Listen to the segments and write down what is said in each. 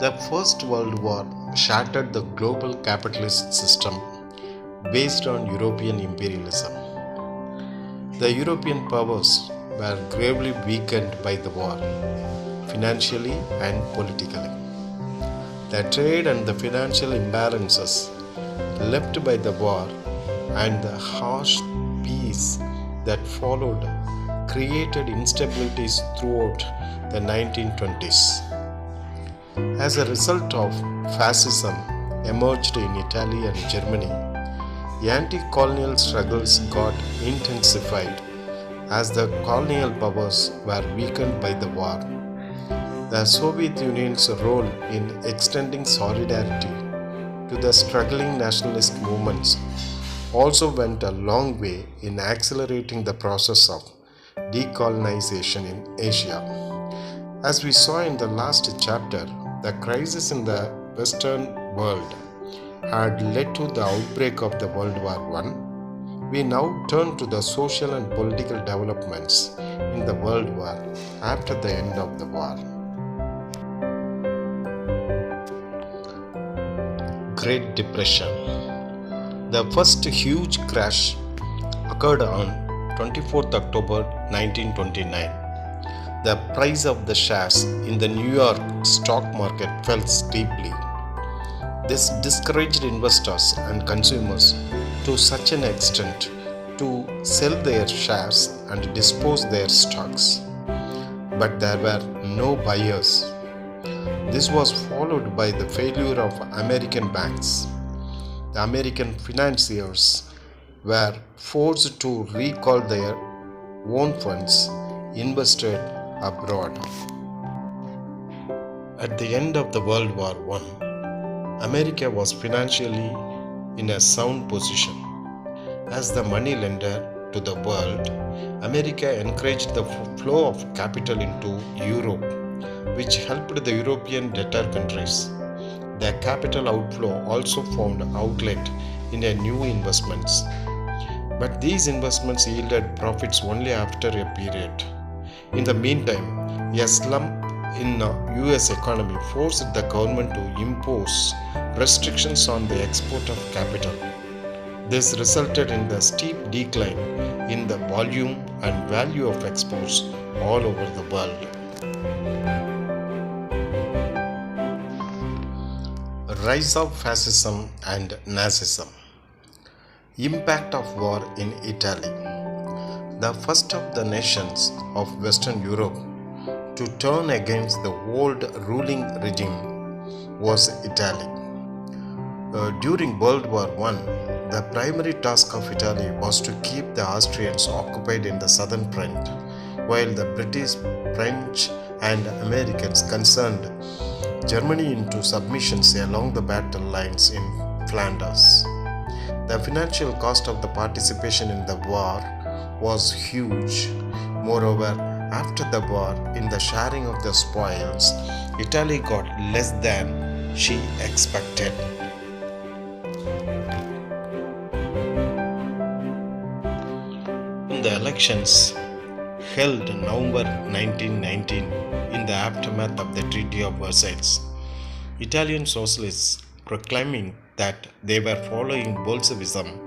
The First World War shattered the global capitalist system based on European imperialism. The European powers were gravely weakened by the war, financially and politically. The trade and the financial imbalances left by the war and the harsh peace that followed created instabilities throughout the 1920s. As a result of fascism emerged in Italy and Germany, the anti-colonial struggles got intensified as the colonial powers were weakened by the war. The Soviet Union's role in extending solidarity to the struggling nationalist movements also went a long way in accelerating the process of decolonization in Asia. As we saw in the last chapter, the crisis in the Western world had led to the outbreak of the World War I. We now turn to the social and political developments in the World War after the end of the war. Great Depression. The first huge crash occurred on 24th October 1929. The price of the shares in the New York stock market fell steeply. This discouraged investors and consumers to such an extent to sell their shares and dispose their stocks. But there were no buyers. This was followed by the failure of American banks. The American financiers were forced to recall their own funds invested abroad. At the end of the World War I, America was financially in a sound position. As the money lender to the world, America encouraged the flow of capital into Europe, which helped the European debtor countries. The capital outflow also found outlet in new investments. But these investments yielded profits only after a period. In the meantime, a slump in the US economy forced the government to impose restrictions on the export of capital. This resulted in the steep decline in the volume and value of exports all over the world. Rise of Fascism and Nazism. Impact of war in Italy. The first of the nations of Western Europe to turn against the old ruling regime was Italy. During World War I, the primary task of Italy was to keep the Austrians occupied in the southern front, while the British, French, and Americans concerned Germany into submissions along the battle lines in Flanders. The financial cost of the participation in the war was huge. Moreover, after the war, in the sharing of the spoils, Italy got less than she expected. In the elections held November 1919, in the aftermath of the Treaty of Versailles, Italian socialists proclaiming that they were following Bolshevism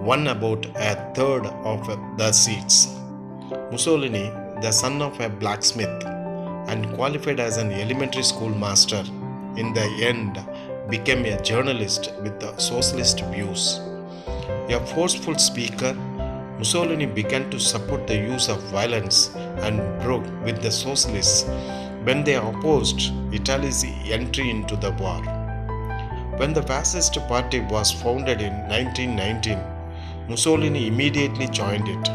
won about a third of the seats. Mussolini, the son of a blacksmith and qualified as an elementary school master, in the end became a journalist with socialist views. A forceful speaker, Mussolini began to support the use of violence and broke with the socialists when they opposed Italy's entry into the war. When the Fascist Party was founded in 1919, Mussolini immediately joined it.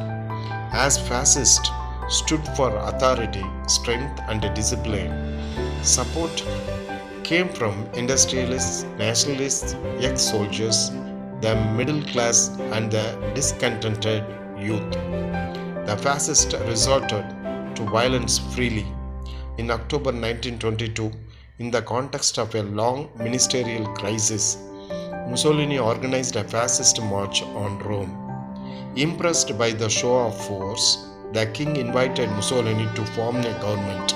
As fascist stood for authority, strength, and discipline, support came from industrialists, nationalists, ex-soldiers, the middle class, and the discontented youth. The fascists resorted to violence freely. In October 1922, in the context of a long ministerial crisis, Mussolini organized a fascist march on Rome. Impressed by the show of force, the king invited Mussolini to form a government.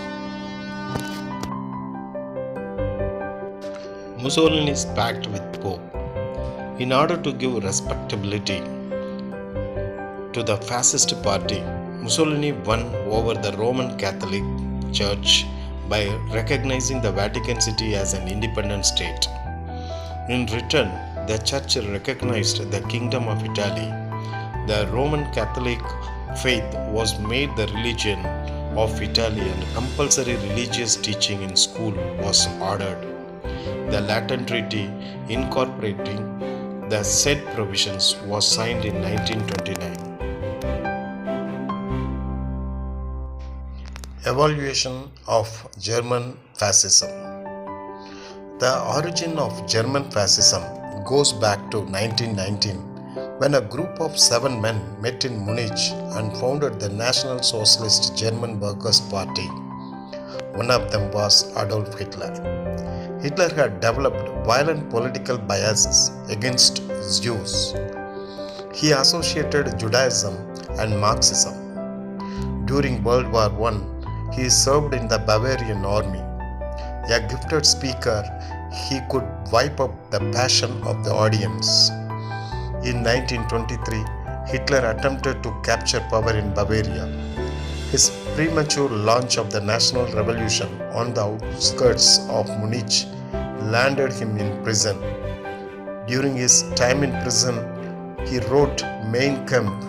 Mussolini's pact with Pope. In order to give respectability to the fascist party, Mussolini won over the Roman Catholic Church by recognizing the Vatican City as an independent state. In return, the Church recognized the Kingdom of Italy. The Roman Catholic faith was made the religion of Italy and compulsory religious teaching in school was ordered. The Latin Treaty incorporating the said provisions was signed in 1929. Evaluation of German Fascism. The origin of German fascism goes back to 1919 when a group of 7 men met in Munich and founded the National Socialist German Workers' Party. One of them was Adolf Hitler. Hitler had developed violent political biases against Jews. He associated Judaism and Marxism. During World War I, he served in the Bavarian army. A gifted speaker, he could wipe up the passion of the audience. In 1923, Hitler attempted to capture power in Bavaria. His premature launch of the National Revolution on the outskirts of Munich landed him in prison. During his time in prison, he wrote Mein Kampf,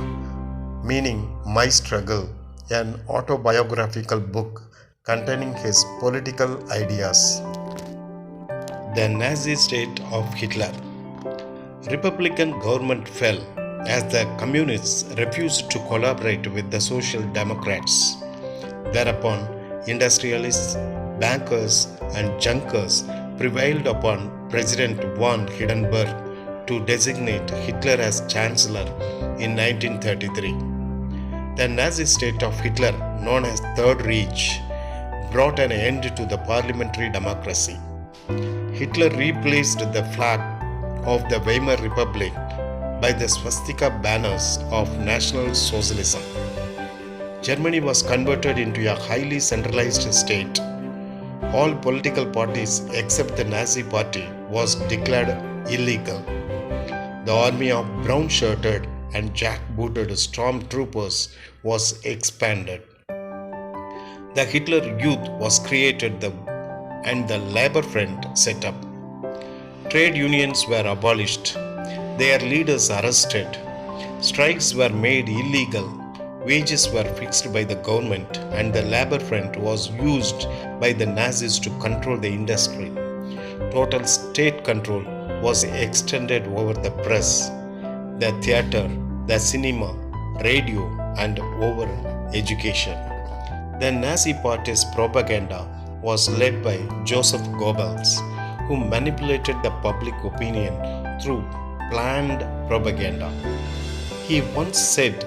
meaning My Struggle, an autobiographical book containing his political ideas. The Nazi state of Hitler. Republican government fell as the communists refused to collaborate with the Social Democrats. Thereupon, industrialists, bankers, and junkers prevailed upon President von Hindenburg to designate Hitler as Chancellor in 1933. The Nazi state of Hitler, known as Third Reich, brought an end to the parliamentary democracy. Hitler replaced the flag of the Weimar Republic by the swastika banners of National Socialism. Germany was converted into a highly centralized state. All political parties except the Nazi Party was declared illegal. The army of brown-shirted and jack-booted stormtroopers was expanded. The Hitler Youth was created and the Labor Front set up. Trade unions were abolished, their leaders arrested, strikes were made illegal, wages were fixed by the government, and the Labor Front was used by the Nazis to control the industry. Total state control was extended over the press, the theater, the cinema, radio, and over education. The Nazi Party's propaganda was led by Joseph Goebbels, who manipulated the public opinion through planned propaganda. He once said,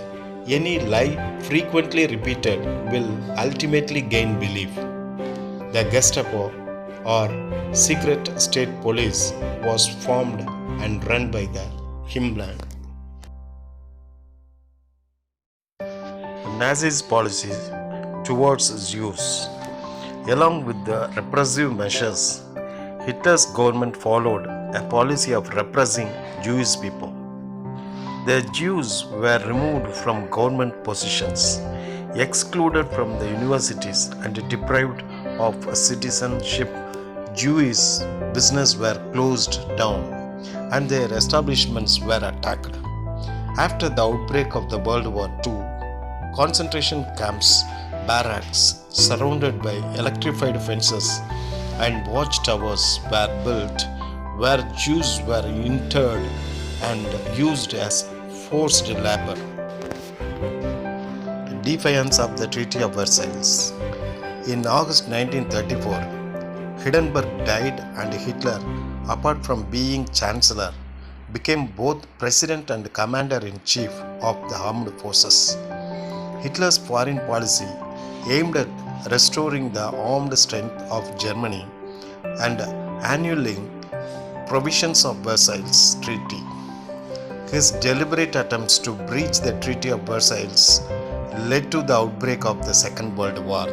"Any lie frequently repeated will ultimately gain belief." The Gestapo, or secret state police, was formed and run by the Himmler. Nazis' policies towards Jews. Along with the repressive measures, Hitler's government followed a policy of repressing Jewish people. The Jews were removed from government positions, excluded from the universities, and deprived of citizenship. Jewish businesses were closed down, and their establishments were attacked. After the outbreak of the World War II, concentration camps, barracks surrounded by electrified fences, and watchtowers were built where Jews were interred and used as forced labor. Defiance of the Treaty of Versailles. In August 1934, Hindenburg died and Hitler, apart from being Chancellor, became both President and Commander-in-Chief of the armed forces. Hitler's foreign policy aimed at restoring the armed strength of Germany and annulling provisions of Versailles Treaty. His deliberate attempts to breach the Treaty of Versailles led to the outbreak of the Second World War.